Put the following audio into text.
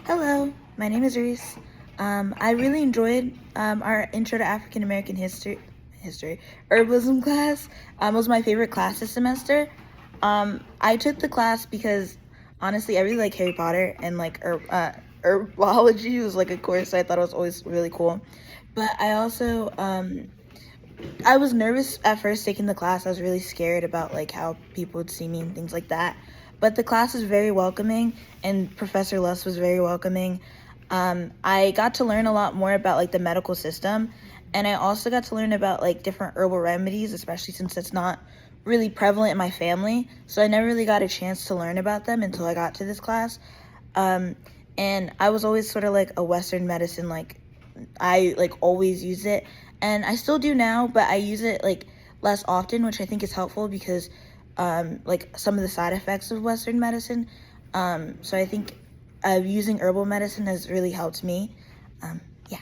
Hello, my name is Reice. I really enjoyed our Intro to African American History Herbalism class. It was my favorite class this semester. I took the class because honestly, I really like Harry Potter and like herbology was like a course I thought it was always really cool. But I also I was nervous at first taking the class. I was really scared about like how people would see me and things like that. But the class was very welcoming, and Professor Luss was very welcoming. I got to learn a lot more about like the medical system, and I also got to learn about like different herbal remedies, especially since it's not really prevalent in my family. So I never really got a chance to learn about them until I got to this class. Um, and I was always sort of like a Western medicine, like I like always use it, and I still do now, but I use it like less often, which I think is helpful because like some of the side effects of Western medicine. So I think using herbal medicine has really helped me. Yeah.